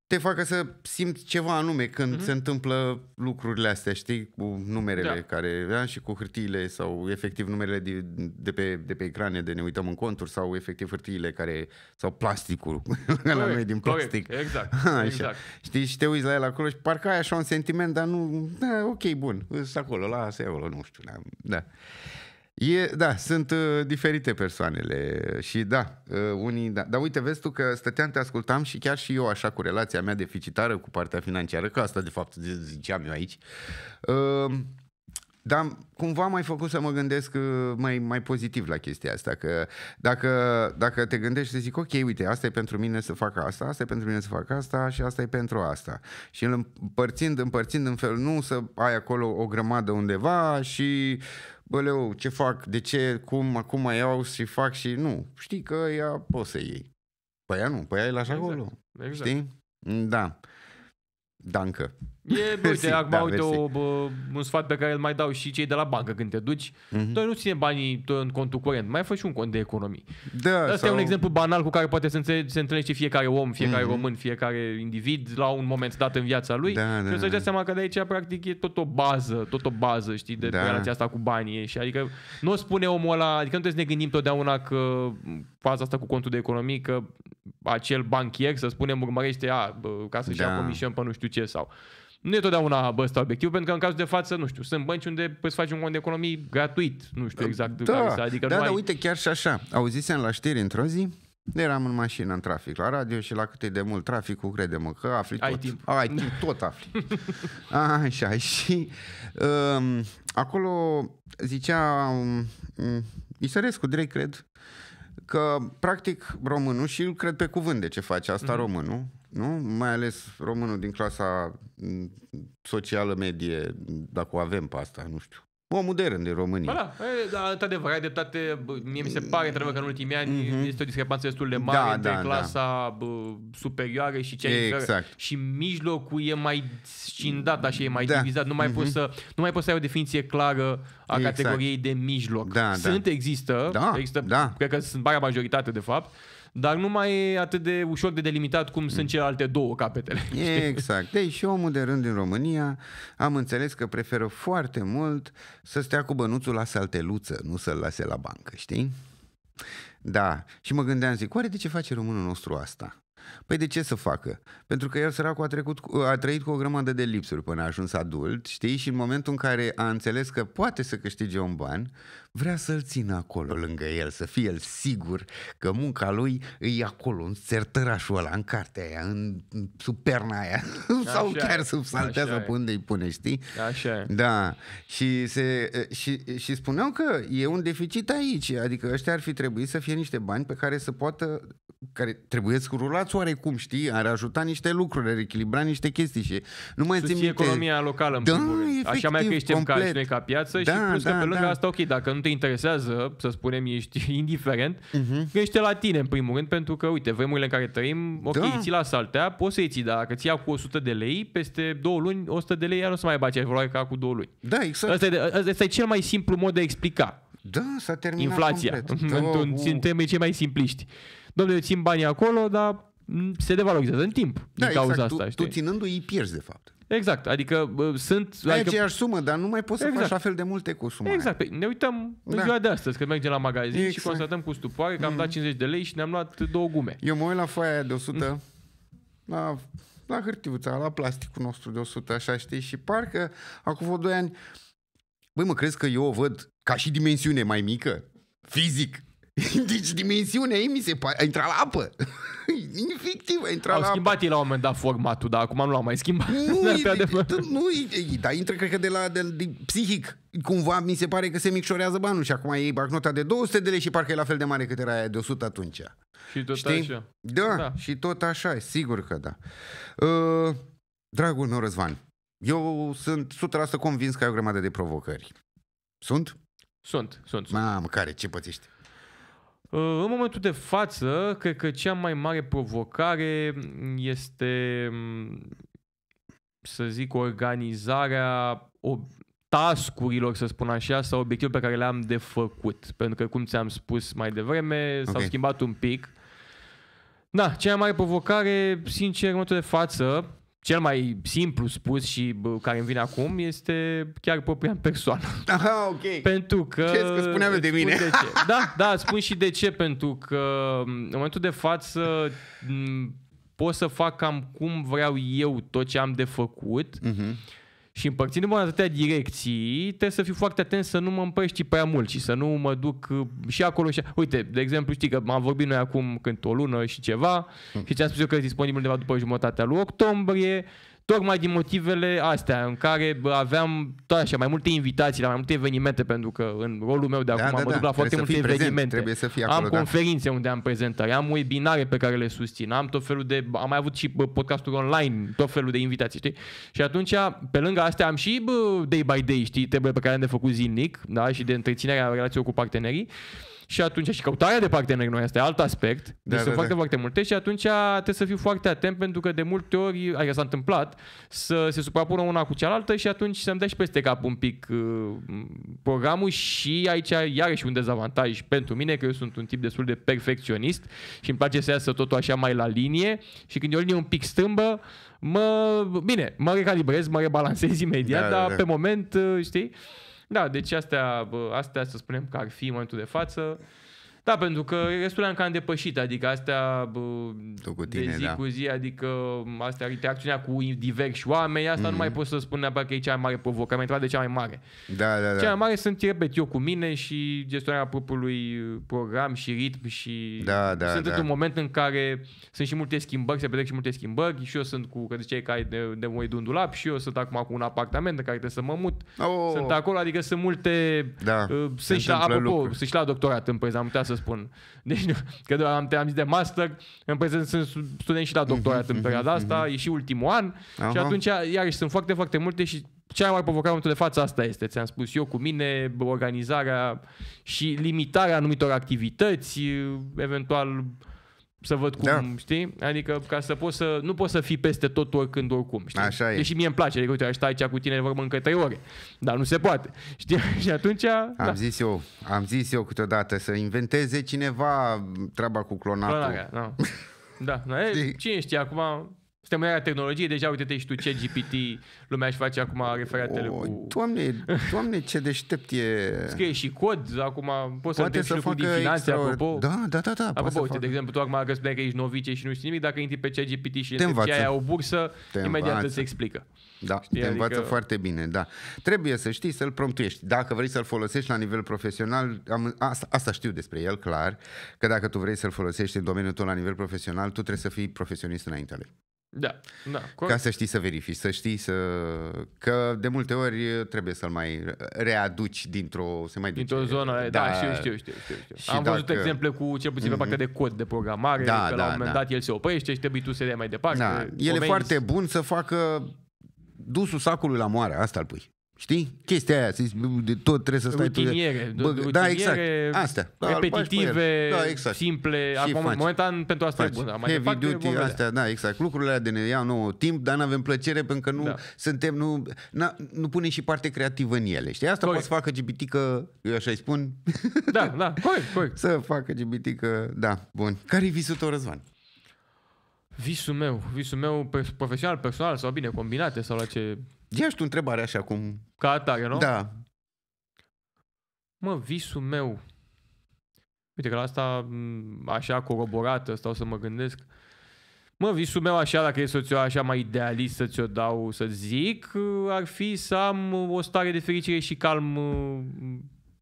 te facă să simți ceva anume când se întâmplă lucrurile astea, știi, cu numerele care, și cu hârtiile sau efectiv numerele de pe ecrane de ne uităm în conturi sau efectiv hârtiile care, sau plasticul la noi din plastic. Exact. Știi, și te uiți la el acolo și parcă ai așa un sentiment, dar nu, ok, bun, sunt acolo, lasă acolo, nu știu, sunt diferite persoanele și unii, dar uite, vezi tu că stăteam, te ascultam și chiar și eu așa cu relația mea deficitară cu partea financiară, că asta de fapt ziceam eu aici, dar cumva m-ai făcut să mă gândesc mai pozitiv la chestia asta, că dacă te gândești să zic, ok, uite, asta e pentru mine să fac asta, asta e pentru mine să fac asta și asta e pentru asta. Și împărțind în fel, nu să ai acolo o grămadă undeva și băleu, ce fac, de ce, cum, acum mai iau și fac și nu. Știi că ea poți să iei. Păi ea nu, păi ea e la acolo. Exact. Știi? Da. Dancă. Uite, acum un sfat pe care îl mai dau și cei de la bancă când te duci. Tu nu ține banii în contul curent, mai fă și un cont de economii. Asta e un exemplu banal cu care poate se întâlnește fiecare om, fiecare român, fiecare individ la un moment dat în viața lui. Și o să-și dea seama că de aici practic e tot o bază, știi, de relația asta cu banii. Și adică nu spune omul ăla, adică nu trebuie să ne gândim totdeauna că faza asta cu contul de economii, că acel banchier, să spunem, urmărește ca să-și ia comision pe nu știu ce sau... Nu e totdeauna ăsta obiectivul, pentru că în cazul de față, nu știu, sunt bănci unde poți face un cont de economii gratuit, nu știu exact. Adică uite, chiar și așa. Auzisem la știri într-o zi, eram în mașină, în trafic, la radio și la cât e de mult traficul, crede-mă că afli tot. Ai timp, tot afli. Așa, și acolo zicea Isărescu, direct, cred, că practic românul, și îl cred pe cuvânt de ce face asta românul, nu? Mai ales românul din clasa socială medie, dacă o avem pe asta, nu știu. Omul de rând din România. Într-adevăr, ai dreptate. Mie mi se pare, într-adevăr, că în ultimii ani este o discrepanță destul de mare între clasa superioară și cea inferioară. Și mijlocul e mai scindat, așa, e mai divizat. Nu mai poți să ai o definiție clară a categoriei de mijloc. Există, cred că sunt marea majoritate, de fapt, dar nu mai e atât de ușor de delimitat cum sunt celelalte două capetele. Exact. Deci și omul de rând din România am înțeles că preferă foarte mult să stea cu bănuțul la salteluță, nu să-l lase la bancă, știi? Da, și mă gândeam, zic, oare de ce face românul nostru asta? Păi de ce să facă? Pentru că el, săracul, a trăit cu o grămadă de lipsuri până a ajuns adult, știi? Și în momentul în care a înțeles că poate să câștige un ban, vrea să-l țină acolo lângă el, să fie el sigur că munca lui e acolo, în sertărașul ăla, în cartea aia, sub perna aia, sau așa chiar e, sub saltează pe unde îi pune, știi? Așa e. Da, și spuneau că e un deficit aici, adică ăștia ar fi trebuit să fie niște bani pe care să poată, care trebuie să rulați oarecum, știi? Ar ajuta niște lucruri, ar echilibra niște chestii și nu mai țin minte. Economia locală, în primul rând. Efectiv, așa mai creștem ca și noi ca piață și plus că pe lângă asta, ok, dacă nu te interesează, să spunem, ești indiferent, gândește la tine, în primul rând, pentru că, uite, vremurile în care trăim, ok, ții la saltea, poți să-i ții, dar dacă ți ia cu 100 de lei, peste 2 luni, 100 de lei, iar nu se mai bate aceeași valoare ca cu 2 luni. Da, exact. Asta e cel mai simplu mod de a explica. Da, s-a terminat inflația, complet. în termenii cei mai simpliști. Dom'le, eu țin banii acolo, dar se devalorizează în timp din cauza exact. asta. Tu ținându-i îi pierzi, de fapt. Exact, adică sunt... Ai aceeași sumă, dar nu mai poți să faci la fel de multe cu suma exact. Aia. Ne uităm în ziua de astăzi, când mergem la magazin și constatăm cu stupoare că am dat 50 de lei și ne-am luat 2 gume. Eu mă uit la foaia aia de 100, la hârtiuța, la plasticul nostru de 100, așa, știi? Și parcă, acum vreo 2 ani, băi, mă crezi că eu o văd ca și dimensiune mai mică? Fizic. Deci dimensiunea ei mi se pare, a intrat la apă. Efectiv, a intrat la apă. Au schimbat ei la un moment dat formatul, dar acum nu l-au mai schimbat. Dar intră, cred că de psihic. Cumva mi se pare că se micșorează banul și acum iei bancnota de 200 de lei și parcă e la fel de mare cât era aia de 100 atunci. Și tot știi? așa. Da, și tot așa, sigur că da. Dragul meu Răzvan, eu sunt 100% convins că ai o grămadă de provocări. Sunt? Sunt. Mamă, care? Ce pățești? În momentul de față, cred că cea mai mare provocare este, să zic, organizarea task-urilor, să spun așa, sau obiectivul pe care le-am de făcut. Pentru că, cum ți-am spus mai devreme, s-au schimbat un pic. Da, cea mai mare provocare, sincer, în momentul de față, cel mai simplu spus și care îmi vine acum este chiar propria persoană. Aha, ok. Pentru că... Crezi că spuneam de mine? De ce. Da, spun și de ce. Pentru că în momentul de față pot să fac cam cum vreau eu tot ce am de făcut și împărțindu-mă în atâtea direcții, trebuie să fiu foarte atent să nu mă împărți prea mult și să nu mă duc și acolo și... Uite, de exemplu, știi că am vorbit noi acum o lună și ceva și ți-am spus eu că e disponibil undeva după jumătatea lui octombrie, tocmai din motivele astea în care aveam tot așa, mai multe invitații la mai multe evenimente, pentru că în rolul meu de acum mă duc la foarte multe evenimente. Am conferințe unde am prezentări, am webinare pe care le susțin, am tot felul de... Am mai avut și podcasturi online, tot felul de invitații, știi? Și atunci, pe lângă astea, am și day by day, știi, trebuie pe care am de făcut zilnic, da? Și de întreținerea relațiilor cu partenerii. Și atunci și căutarea de parteneri noi, asta e alt aspect. Deci sunt foarte multe și atunci trebuie să fiu foarte atent, pentru că de multe ori, adică s-a întâmplat să se suprapună una cu cealaltă și atunci să-mi dea și peste cap un pic programul și aici iarăși un dezavantaj pentru mine, că eu sunt un tip destul de perfecționist și îmi place să iasă totul așa mai la linie și când e o linie un pic strâmbă, mă recalibrez, mă rebalansez imediat, dar pe moment, știi? Da, deci astea să spunem că ar fi în momentul de față. Da, pentru că restul le-am cam depășit, adică astea de zi cu zi, adică astea, interacțiunea cu diversi oameni, asta nu mai pot să spun neapărat că e cea mai mare provocare, mai întrebat de cea mai mare. Da. Cea mai mare sunt, repet, eu cu mine și gestionarea propriului program și ritm și sunt într-un moment în care sunt și multe schimbări, se petrec și multe schimbări și eu sunt cu, că ziceai că ai de un dulap și eu sunt acum cu un apartament în care trebuie să mă mut. Sunt acolo, adică sunt multe... Sunt și la doctorat în prezent, am putea să spun. Deci, că am zis de master, în prezent sunt student și la doctorat în perioada asta, e și ultimul an și atunci, iarăși, sunt foarte, foarte multe și cea mai mare provocare în momentul de față asta este, ți-am spus eu cu mine, organizarea și limitarea anumitor activități, eventual Să văd cum, știi? Adică ca să poți să... Nu poți să fii peste tot oricând, oricum, știi? Așa e. Deși mie îmi place. Adică, uite, aș sta aici cu tine, vorbim încă 3 ore. Dar nu se poate. Știi? Și atunci... Am zis eu câteodată să inventeze cineva treaba cu clonatul. Da. Cine știe acum... Suntem în era tehnologiei, deja uite-te și tu ChatGPT, lumea își face acum referatele cu... Doamne, ce deștept e... Scrie și cod, acum poți să întrebi și lucruri din finanțe, apropo. Da. Apropo, uite, de exemplu, tu acum că spuneai că ești novice și nu știi nimic, dacă intri pe ChatGPT și întrebi ce aia o bursă, imediat îți explică. Da, știi? Te învață foarte bine, da. Trebuie să știi să-l promptuiești. Dacă vrei să-l folosești la nivel profesional, asta știu despre el, clar, că dacă tu vrei să-l folosești în domeniul tău la nivel profesional, tu trebuie să fii profesionist înainte lui. Da, ca să știi să verifici, să știi că de multe ori trebuie să-l mai readuci dintr-o zonă, da, știu. Am văzut exemple cu cel puțin pe partea de cod de programare, că la un moment dat el se oprește și trebuie tu să dea mai departe. Da. El e foarte bun să facă dusul sacului la moară, asta îl pui. Știi? Chestia aia, de tot trebuie să stai rutiniere, da, exact. Astea, repetitive, simple. Acum, momentan pentru asta e bun. Heavy duty, astea, da, exact. Lucrurile alea de ne iau nouă timp, dar nu avem plăcere pentru că nu punem și parte creativă în ele. Știi? Asta poate să facă GPT, că eu așa îi spun. Da, corect. Să facă GPT, că da, bun. Care-i visul tău, Răzvan? Visul meu profesional, personal sau bine, combinate sau la ce... Ia-și tu întrebare așa cum... Ca atare, nu? Da. Mă, visul meu... Uite că la asta așa coroborată stau să mă gândesc. Mă, visul meu așa, dacă e să ți-o așa mai idealist să ți-o dau să zic, ar fi să am o stare de fericire și calm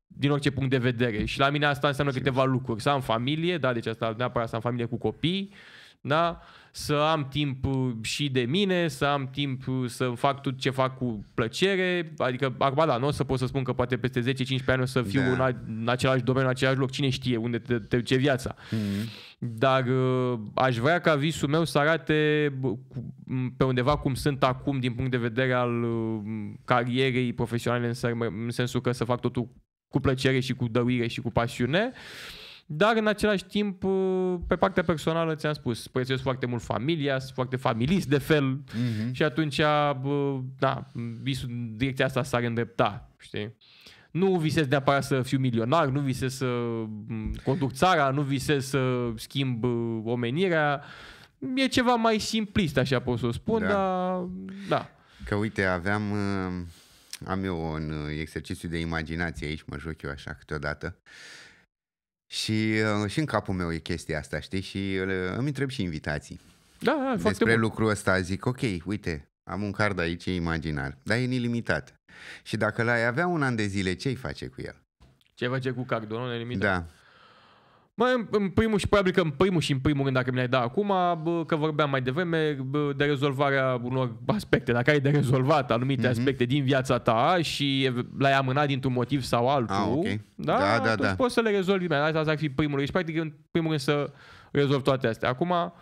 din orice punct de vedere. Și la mine asta înseamnă câteva lucruri. Să am familie, da, deci asta neapărat să am familie cu copii, da, să am timp și de mine, să am timp să fac tot ce fac cu plăcere, adică acum da, nu o să pot să spun că poate peste 10-15 ani o să fiu în același domeniu, în același loc, cine știe unde te duce viața. Dar aș vrea ca visul meu să arate pe undeva cum sunt acum din punct de vedere al carierei profesionale, în sensul că să fac totul cu plăcere și cu dăruire și cu pasiune. Dar în același timp, pe partea personală, ți-am spus, prețuiesc foarte mult familia, sunt foarte familist de fel și atunci, da, visul, direcția asta s-ar îndrepta, știi? Nu visez neapărat să fiu milionar, nu visez să conduc țara, nu visez să schimb omenirea. E ceva mai simplist, așa pot să o spun, dar da. Că uite, am eu un exercițiu de imaginație aici, mă joc eu așa câteodată. Și în capul meu e chestia asta, știi? Și îmi întreb și invitații. Da, despre lucrul ăsta. Zic, ok, uite, am un card aici, e imaginar, dar e nelimitat. Și dacă l-ai avea un an de zile, ce-i face cu el? Ce-i face cu cardul, nu? Nelimitat? Da. Mă, în primul și probabil că în primul rând, dacă mi l-ai dat acum, că vorbeam mai devreme de rezolvarea unor aspecte. Dacă ai de rezolvat anumite aspecte din viața ta și l-ai amânat dintr-un motiv sau altul, da, poți să le rezolvi. Asta ar fi primul. Deci, practic, în primul rând să rezolvi toate astea. Acum,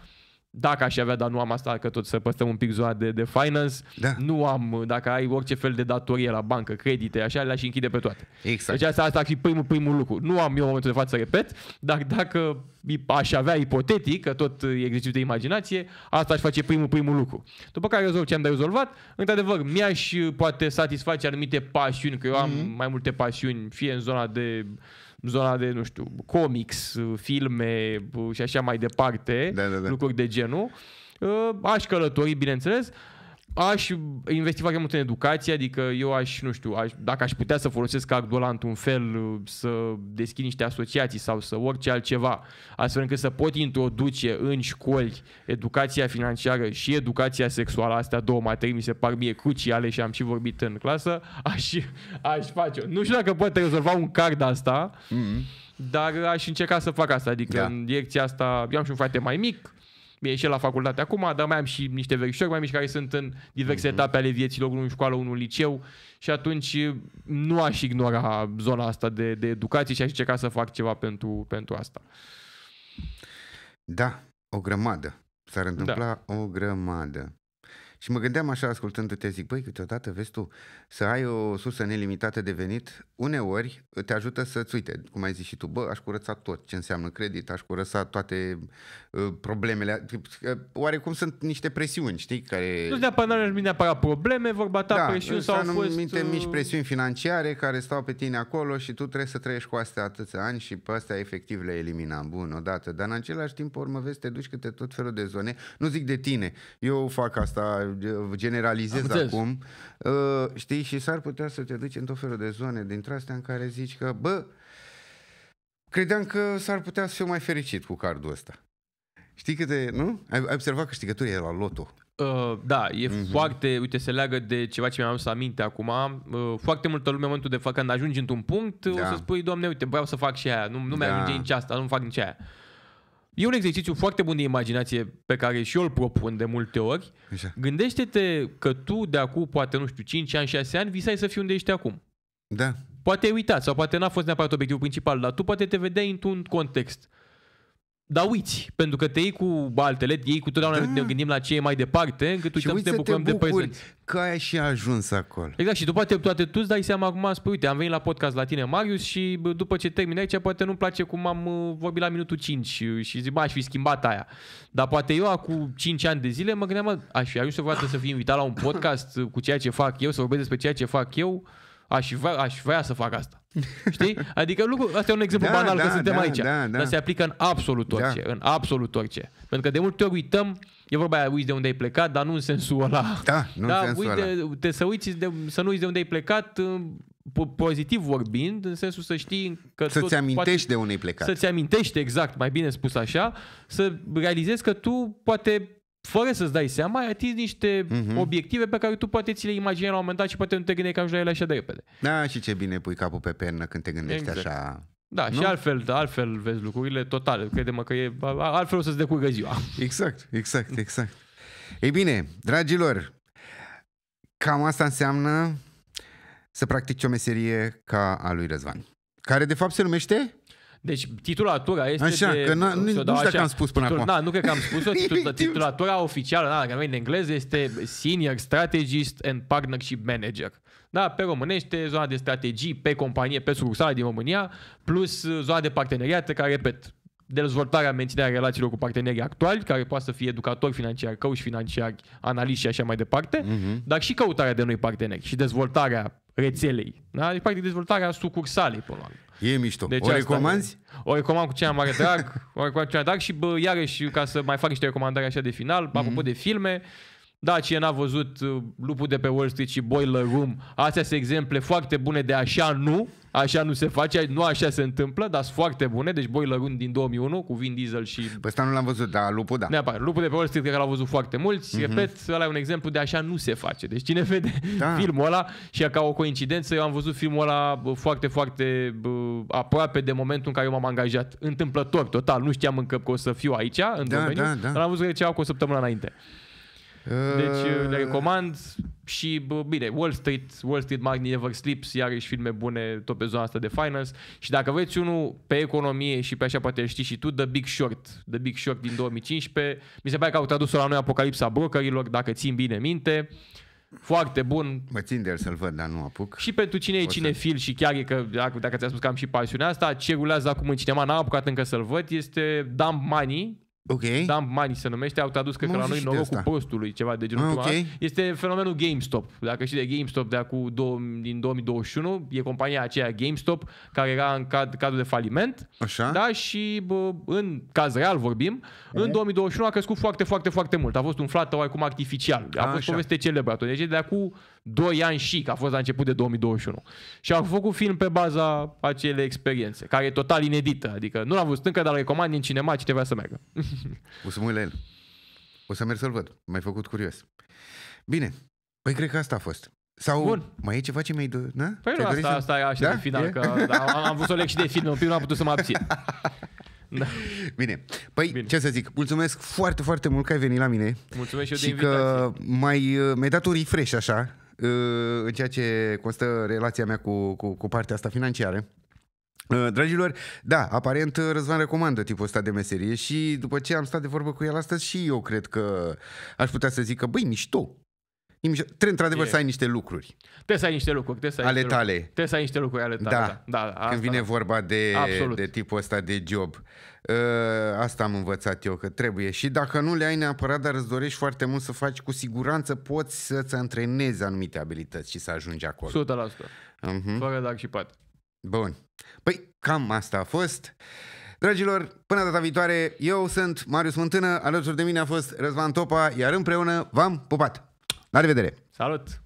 dacă aș avea, dar nu am asta, că tot să păstrăm un pic zona de finance, nu am, dacă ai orice fel de datorie la bancă, credite, așa, le-aș închide pe toate. Exact. Deci asta ar fi primul lucru. Nu am eu în momentul de față, repet, dar dacă aș avea ipotetic, că tot e exercițiu de imaginație, asta aș face primul lucru. După care rezolv ce am de rezolvat, într-adevăr, mi-aș poate satisface anumite pasiuni, că eu am mai multe pasiuni, fie în zona de, nu știu, comics, filme și așa mai departe, lucruri de genul. Aș călători, bineînțeles. Aș investi foarte mult în educație, adică eu dacă aș putea să folosesc cardul ăla într-un fel, să deschid niște asociații sau să orice altceva, astfel încât să pot introduce în școli educația financiară și educația sexuală, astea două materii mi se par mie cruciale și am și vorbit în clasă, aș face-o. Nu știu dacă poate rezolva un card asta, dar aș încerca să fac asta, adică în direcția asta, eu am și un frate mai mic, e și la facultate acum, dar mai am și niște verișori mai mici care sunt în diverse etape ale vieților, unul în școală, unul în liceu și atunci nu aș ignora zona asta de educație și aș încerca să fac ceva pentru asta. Da, o grămadă. S-ar întâmpla o grămadă. Și mă gândeam așa, ascultându-te, zic, băi, câteodată, vezi tu, să ai o sursă nelimitată de venit, uneori te ajută să-ți uite, cum ai zis și tu, aș curăța tot ce înseamnă credit, aș curăța toate problemele, oarecum sunt niște presiuni, știi, care... Nu neapărat probleme, vorba ta, presiuni sau au fost... mici presiuni financiare care stau pe tine acolo și tu trebuie să trăiești cu astea atâția ani și pe astea efectiv le eliminam, bun, odată, dar în același timp, urmă, vezi, te duci câte tot felul de zone, nu zic de tine, eu fac asta, generalizez acum, știi, și s-ar putea să te duci în tot felul de zone dintre astea în care zici că, credeam că s-ar putea să fiu mai fericit cu cardul ăsta. Știi câte, nu? Ai observat câștigătorii la loto. Da, e foarte, uite, se leagă de ceva ce mi-am adus aminte acum. Foarte multă lume în momentul de fapt, când ajungi într-un punct, o să spui, Doamne, uite, vreau să fac și aia, nu mi-ajunge nici asta, nu fac nici aia. E un exercițiu foarte bun de imaginație pe care și eu îl propun de multe ori. Așa. Gândește-te că tu de acum, poate, nu știu, 5 ani, 6 ani, visai să fii unde ești acum. Da. Poate ai uitat sau poate n-a fost neapărat obiectivul principal, dar tu poate te vedeai într-un context. Dar uiți, pentru că te iei cu altele, te iei cu totdeauna, ne gândim la ce e mai departe, încât uităm să ne bucurăm de prezent. Că ai și ajuns acolo. Exact, și tu poate tu îți dai seama acum, spui, uite, am venit la podcast la tine, Marius, și după ce termin aici, poate nu-mi place cum am vorbit la minutul 5 și zic, aș fi schimbat aia. Dar poate eu, acum 5 ani de zile, mă gândeam, aș fi ajuns să fiu invitat la un podcast cu ceea ce fac eu, să vorbesc despre ceea ce fac eu, aș vrea să fac asta. Știi? Adică asta e un exemplu banal că suntem aici. Dar se aplică în absolut orice. În absolut orice. Pentru că de multe ori uităm, e vorba aia, uiți de unde ai plecat, dar nu în sensul ăla. În sensul ăla. Să nu uiți de unde ai plecat, pozitiv vorbind, în sensul să știi că să-ți amintești de unde ai plecat. Să-ți amintești, exact, mai bine spus așa, să realizezi că tu poate, fără să-ți dai seama, ai atins niște obiective pe care tu poate ți le imaginai la un moment dat și poate nu te gândeai că ajungi la ele așa de repede. Da, și ce bine pui capul pe pernă când te gândești așa. Da, nu? Și altfel vezi lucrurile total. Crede-mă că altfel o să-ți decurgă ziua. Exact. Ei bine, dragilor, cam asta înseamnă să practici o meserie ca a lui Răzvan, care de fapt se numește... Deci titulatura este așa, de... Că nu știu dacă am spus până acum. Nu cred că am spus-o. Titulatura oficială, dacă în engleză, este Senior Strategist and Partnership Manager. Da, pe românește, zona de strategii pe companie, pe sucursale din România, plus zona de parteneriate, care, repet, dezvoltarea, menținerea relațiilor cu partenerii actuali, care poate să fie educatori financiari, coach financiari, analiști și așa mai departe, dar și căutarea de noi parteneri și dezvoltarea rețelei. Da? Deci, practic, dezvoltarea sucursalei, până la urmă. E mișto. Deci o recomanzi? O recomand cu cea mai mare drag. Și iarăși, ca să mai fac niște recomandări așa de final, apropo de filme, da, cine n-a văzut Lupul de pe Wall Street și Boiler Room, astea sunt exemple foarte bune de așa nu se face, nu așa se întâmplă, dar sunt foarte bune. Deci Boiler Room din 2001 cu Vin Diesel și... Păi ăsta nu l-am văzut, dar Lupul, da. Neapărat. Lupul de pe Wall Street cred că l-au văzut foarte mulți. Repet, ăla e un exemplu de așa nu se face. Deci cine vede filmul ăla și ca o coincidență, eu am văzut filmul ăla foarte, foarte aproape de momentul în care eu m-am angajat. Întâmplător, total. Nu știam încă că o să fiu aici, în domeniu, dar am văzut că ceva cu o săptămână înainte. Deci le recomand și bine, Wall Street Money Never Sleeps, iarăși filme bune tot pe zona asta de finance. Și dacă vreți unul pe economie și pe așa poate știi și tu, The Big Short din 2015, mi se pare că au tradus-o la noi Apocalipsa brokerilor, dacă țin bine minte. Foarte bun. Mă țin de el să-l văd, dar nu apuc. Și pentru cine e cinefil și chiar e că, dacă ți-am spus că am și pasiunea asta, ce rulează acum în cinema, n-am apucat încă să-l văd, este Dumb Money. Dumb Money se numește, au tradus că la noi norocul prostului, ceva de genul. Este fenomenul GameStop. Dacă știi de GameStop din 2021, e compania aceea GameStop care era în cadru de faliment. Așa? Da, și în caz real vorbim, în 2021 a crescut foarte, foarte, foarte mult. A fost umflată oarecum artificial. A fost poveste celebră. Deci de acum 2 ani și, că a fost la început de 2021. Și au făcut film pe baza acelei experiențe, care e total inedită. Adică nu l-am văzut încă, dar îl recomand din cinema, cine vrea să meargă. O să mă uit la el. O să merg să-l văd. M-ai făcut curios. Bine. Păi cred că asta a fost. Sau bun. Mai e ceva ce mi-ai dorit? Păi nu, asta e așa de final. Că, am vrut să o leg și de film. În primul n-am putut să mă abțin. Da. Bine. Păi, ce să zic, mulțumesc foarte, foarte mult că ai venit la mine. Mulțumesc și eu de invitație. invitație. Și că mi-ai dat un refresh așa în ceea ce constă relația mea cu partea asta financiară. Dragilor, da, aparent Răzvan recomandă tipul ăsta de meserie și după ce am stat de vorbă cu el astăzi și eu cred că aș putea să zic că, băi, mișto. Trebuie într-adevăr să ai niște lucruri. Trebuie să ai niște lucruri. Ale tale. Trebuie să ai niște lucruri ale tale. Da. Când vine vorba de tipul ăsta de job. Asta am învățat eu, că trebuie. Și dacă nu le ai neapărat, dar îți dorești foarte mult să faci, cu siguranță poți să-ți antrenezi anumite abilități și să ajungi acolo. 100%. Fără dar și pat. Bun. Păi cam asta a fost. Dragilor, până data viitoare, eu sunt Marius Mântână, alături de mine a fost Răzvan Topa, iar împreună v-am pupat. La revedere! Salut!